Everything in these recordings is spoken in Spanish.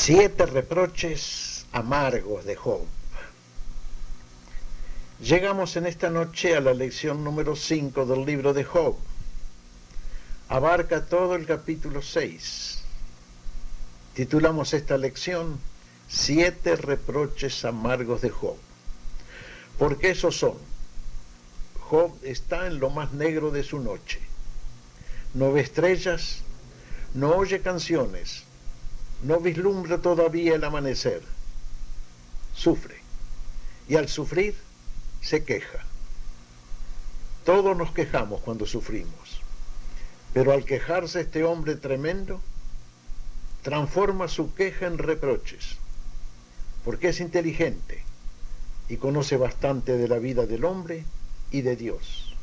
7 reproches amargos de Job. Llegamos en esta noche a la lección número 5 del libro de Job. Abarca todo el capítulo 6. Titulamos esta lección 7 reproches amargos de Job. Porque esos son: Job está en lo más negro de su noche. No ve estrellas, no oye canciones, no vislumbra todavía el amanecer. Sufre, y al sufrir se queja. Todos nos quejamos cuando sufrimos, pero al quejarse este hombre tremendo, transforma su queja en reproches, porque es inteligente y conoce bastante de la vida del hombre y de Dios.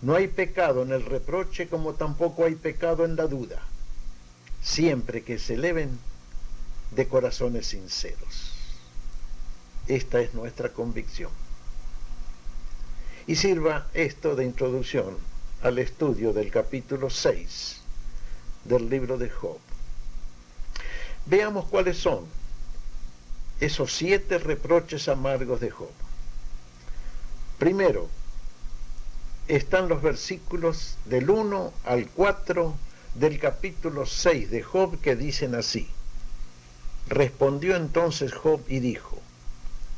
No hay pecado en el reproche, como tampoco hay pecado en la duda, siempre que se eleven de corazones sinceros. Esta es nuestra convicción. Y sirva esto de introducción al estudio del capítulo 6 del libro de Job. Veamos cuáles son esos 7 reproches amargos de Job. Primero, están los versículos del 1 al 4 del capítulo 6 de Job, que dicen así: Respondió entonces Job y dijo: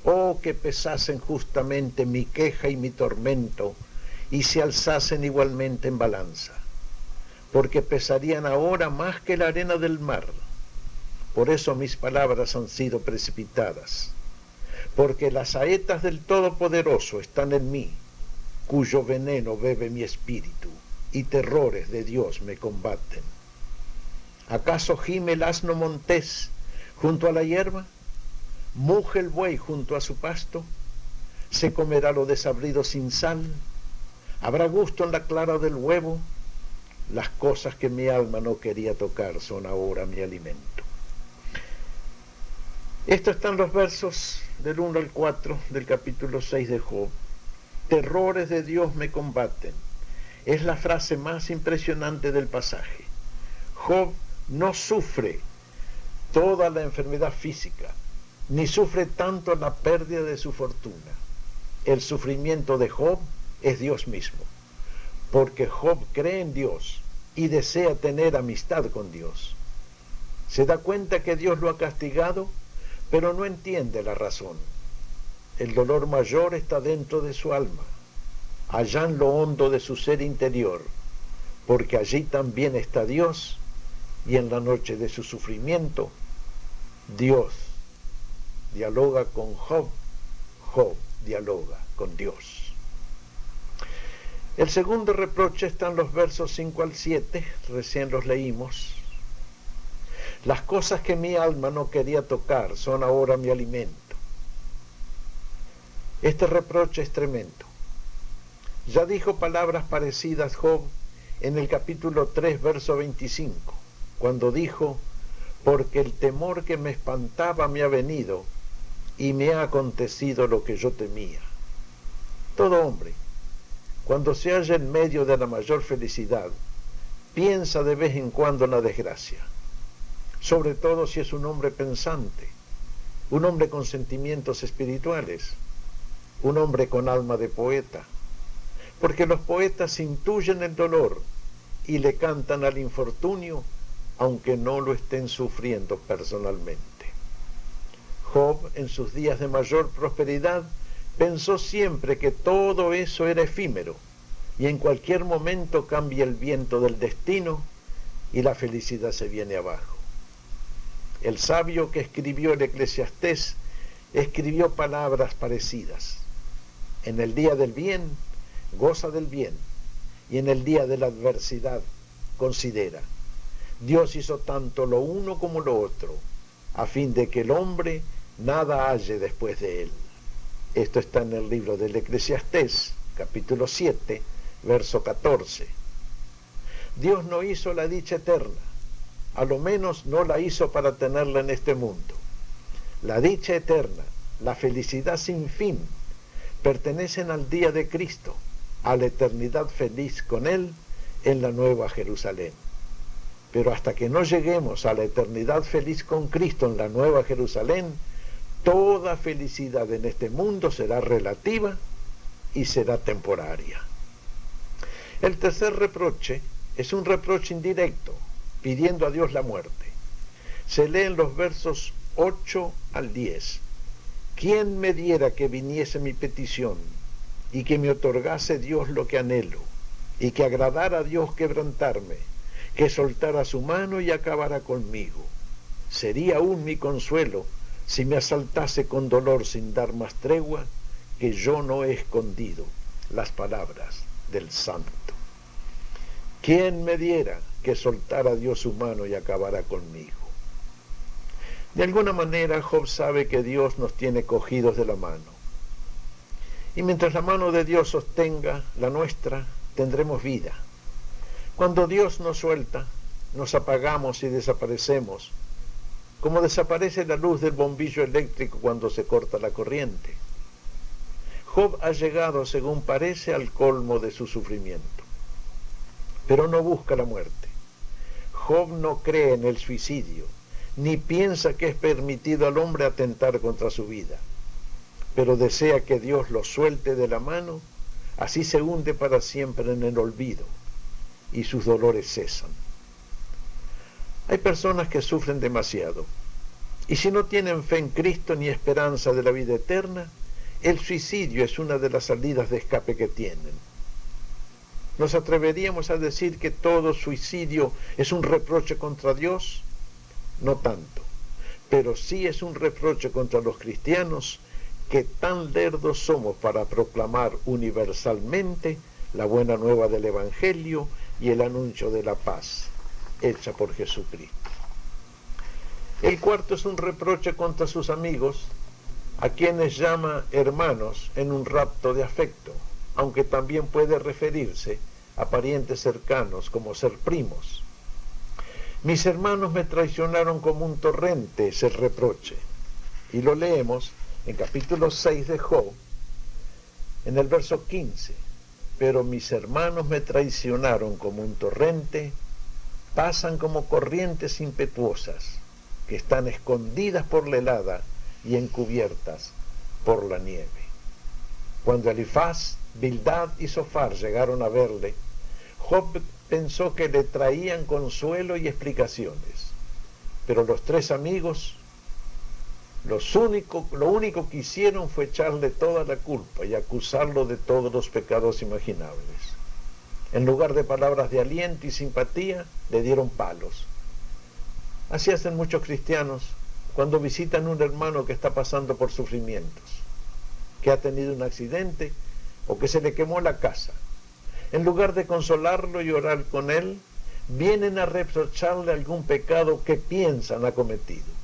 Oh, que pesasen justamente mi queja y mi tormento, y se alzasen igualmente en balanza, porque pesarían ahora más que la arena del mar. Por eso mis palabras han sido precipitadas, porque las saetas del Todopoderoso están en mí, cuyo veneno bebe mi espíritu, y terrores de Dios me combaten. ¿Acaso gime el asno montés junto a la hierba? ¿Muge el buey junto a su pasto? ¿Se comerá lo desabrido sin sal? ¿Habrá gusto en la clara del huevo? Las cosas que mi alma no quería tocar son ahora mi alimento. Estos están los versos del 1 al 4 del capítulo 6 de Job. Terrores de Dios me combaten. Es la frase más impresionante del pasaje. Job no sufre toda la enfermedad física, ni sufre tanto la pérdida de su fortuna. El sufrimiento de Job es Dios mismo, porque Job cree en Dios y desea tener amistad con Dios. Se da cuenta que Dios lo ha castigado, pero no entiende la razón. El dolor mayor está dentro de su alma, allá en lo hondo de su ser interior, porque allí también está Dios, y en la noche de su sufrimiento, Dios dialoga con Job, Job dialoga con Dios. El segundo reproche está en los versos 5 al 7, recién los leímos. Las cosas que mi alma no quería tocar son ahora mi alimento. Este reproche es tremendo. Ya dijo palabras parecidas Job en el capítulo 3, verso 25, cuando dijo: porque el temor que me espantaba me ha venido, y me ha acontecido lo que yo temía. Todo hombre, cuando se halla en medio de la mayor felicidad, piensa de vez en cuando en la desgracia, sobre todo si es un hombre pensante, un hombre con sentimientos espirituales, un hombre con alma de poeta, porque los poetas intuyen el dolor y le cantan al infortunio, aunque no lo estén sufriendo personalmente. Job, en sus días de mayor prosperidad, pensó siempre que todo eso era efímero, y en cualquier momento cambia el viento del destino y la felicidad se viene abajo. El sabio que escribió el Eclesiastés escribió palabras parecidas: en el día del bien, goza del bien, y en el día de la adversidad, considera. Dios hizo tanto lo uno como lo otro, a fin de que el hombre nada halle después de él. Esto está en el libro del Eclesiastés, capítulo 7, verso 14. Dios no hizo la dicha eterna, a lo menos no la hizo para tenerla en este mundo. La dicha eterna, la felicidad sin fin, pertenecen al día de Cristo, a la eternidad feliz con Él en la Nueva Jerusalén. Pero hasta que no lleguemos a la eternidad feliz con Cristo en la Nueva Jerusalén, toda felicidad en este mundo será relativa y será temporaria. El tercer reproche es un reproche indirecto, pidiendo a Dios la muerte. Se lee en los versos 8 al 10. ¿Quién me diera que viniese mi petición y que me otorgase Dios lo que anhelo, y que agradara a Dios quebrantarme, que soltara su mano y acabara conmigo? Sería aún mi consuelo si me asaltase con dolor sin dar más tregua, que yo no he escondido las palabras del Santo. ¿Quién me diera que soltara Dios su mano y acabara conmigo? De alguna manera Job sabe que Dios nos tiene cogidos de la mano. Y mientras la mano de Dios sostenga la nuestra, tendremos vida. Cuando Dios nos suelta, nos apagamos y desaparecemos, como desaparece la luz del bombillo eléctrico cuando se corta la corriente. Job ha llegado, según parece, al colmo de su sufrimiento, pero no busca la muerte. Job no cree en el suicidio, ni piensa que es permitido al hombre atentar contra su vida, pero desea que Dios lo suelte de la mano, así se hunde para siempre en el olvido y sus dolores cesan. Hay personas que sufren demasiado, y si no tienen fe en Cristo ni esperanza de la vida eterna, el suicidio es una de las salidas de escape que tienen. ¿Nos atreveríamos a decir que todo suicidio es un reproche contra Dios? No tanto, pero sí es un reproche contra los cristianos, que tan lerdos somos para proclamar universalmente la buena nueva del Evangelio y el anuncio de la paz hecha por Jesucristo. El cuarto es un reproche contra sus amigos, a quienes llama hermanos en un rapto de afecto, aunque también puede referirse a parientes cercanos como ser primos. Mis hermanos me traicionaron como un torrente, es el reproche. Y lo leemos en capítulo 6 de Job, en el verso 15. Pero mis hermanos me traicionaron como un torrente, pasan como corrientes impetuosas, que están escondidas por la helada y encubiertas por la nieve. Cuando Elifaz, Bildad y Zofar llegaron a verle, Job pensó que le traían consuelo y explicaciones, pero los tres amigos lo único que hicieron fue echarle toda la culpa y acusarlo de todos los pecados imaginables. En lugar de palabras de aliento y simpatía, le dieron palos. Así hacen muchos cristianos cuando visitan a un hermano que está pasando por sufrimientos, que ha tenido un accidente o que se le quemó la casa. En lugar de consolarlo y orar con él, vienen a reprocharle algún pecado que piensan ha cometido.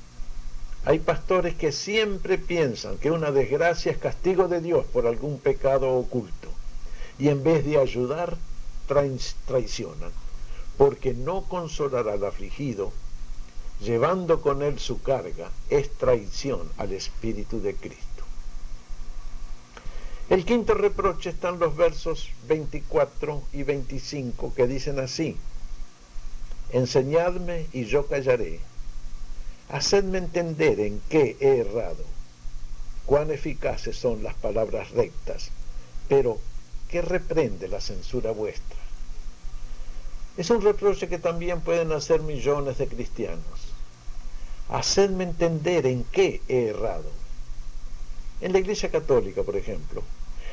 Hay pastores que siempre piensan que una desgracia es castigo de Dios por algún pecado oculto, y en vez de ayudar, traicionan, porque no consolar al afligido, llevando con él su carga, es traición al Espíritu de Cristo. El quinto reproche está en los versos 24 y 25, que dicen así: enseñadme y yo callaré, hacedme entender en qué he errado, cuán eficaces son las palabras rectas, pero ¿qué reprende la censura vuestra? Es un reproche que también pueden hacer millones de cristianos. Hacedme entender en qué he errado. En la Iglesia Católica, por ejemplo,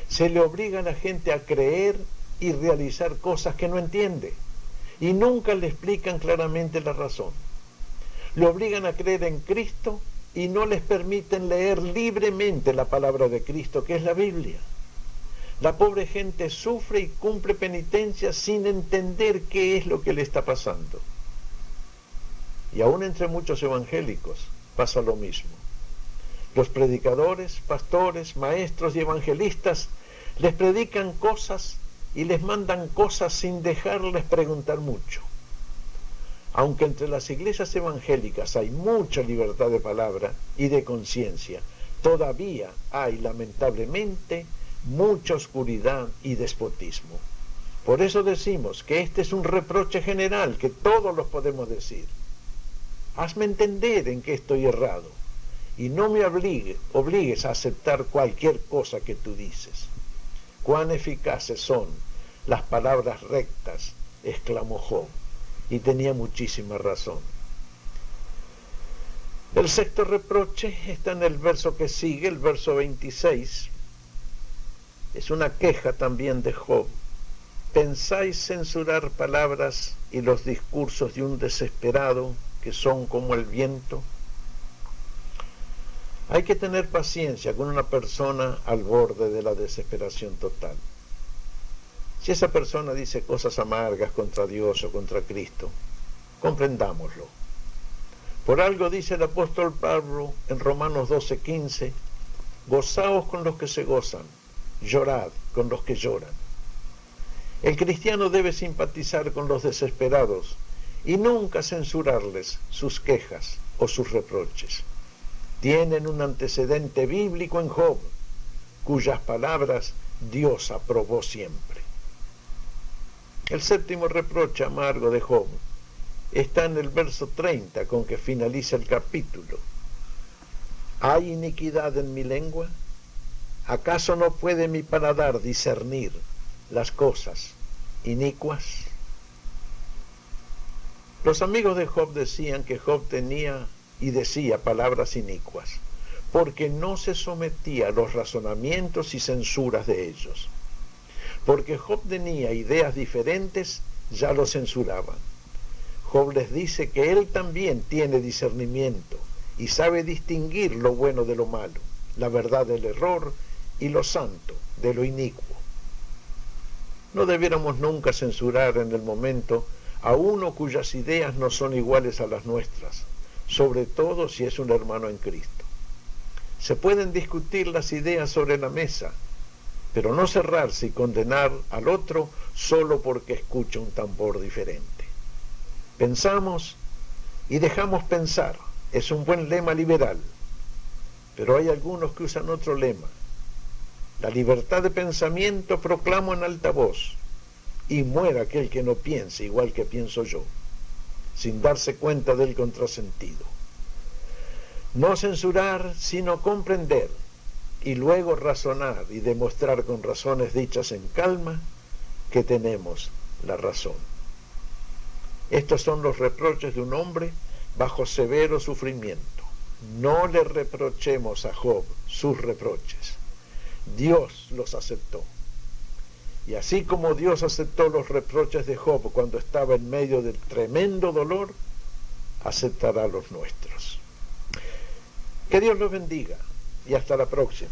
se le obliga a la gente a creer y realizar cosas que no entiende, y nunca le explican claramente la razón. Le obligan a creer en Cristo y no les permiten leer libremente la palabra de Cristo, que es la Biblia. La pobre gente sufre y cumple penitencia sin entender qué es lo que le está pasando. Y aún entre muchos evangélicos pasa lo mismo. Los predicadores, pastores, maestros y evangelistas les predican cosas y les mandan cosas sin dejarles preguntar mucho. Aunque entre las iglesias evangélicas hay mucha libertad de palabra y de conciencia, todavía hay lamentablemente mucha oscuridad y despotismo. Por eso decimos que este es un reproche general que todos los podemos decir. Hazme entender en que estoy errado y no me obligues a aceptar cualquier cosa que tú dices. Cuán eficaces son las palabras rectas, exclamó Job, y tenía muchísima razón. El sexto reproche está en el verso que sigue, el verso 26. Es una queja también de Job. ¿Pensáis censurar palabras y los discursos de un desesperado que son como el viento? Hay que tener paciencia con una persona al borde de la desesperación total. Si esa persona dice cosas amargas contra Dios o contra Cristo, comprendámoslo. Por algo dice el apóstol Pablo en Romanos 12:15, gozaos con los que se gozan, llorad con los que lloran. El cristiano debe simpatizar con los desesperados y nunca censurarles sus quejas o sus reproches. Tienen un antecedente bíblico en Job, cuyas palabras Dios aprobó siempre. El séptimo reproche amargo de Job está en el verso 30 con que finaliza el capítulo. ¿Hay iniquidad en mi lengua? ¿Acaso no puede mi paladar discernir las cosas inicuas? Los amigos de Job decían que Job tenía y decía palabras inicuas, porque no se sometía a los razonamientos y censuras de ellos. Porque Job tenía ideas diferentes, ya lo censuraban. Job les dice que él también tiene discernimiento y sabe distinguir lo bueno de lo malo, la verdad del error y lo santo de lo inicuo. No debiéramos nunca censurar en el momento a uno cuyas ideas no son iguales a las nuestras, sobre todo si es un hermano en Cristo. Se pueden discutir las ideas sobre la mesa, pero no cerrarse y condenar al otro solo porque escucha un tambor diferente. Pensamos y dejamos pensar, es un buen lema liberal, pero hay algunos que usan otro lema. La libertad de pensamiento proclamo en alta voz, y muera aquel que no piense igual que pienso yo, sin darse cuenta del contrasentido. No censurar, sino comprender, y luego razonar y demostrar con razones dichas en calma que tenemos la razón. Estos son los reproches de un hombre bajo severo sufrimiento. No le reprochemos a Job sus reproches. Dios los aceptó. Y así como Dios aceptó los reproches de Job cuando estaba en medio del tremendo dolor, aceptará los nuestros. Que Dios los bendiga y hasta la próxima.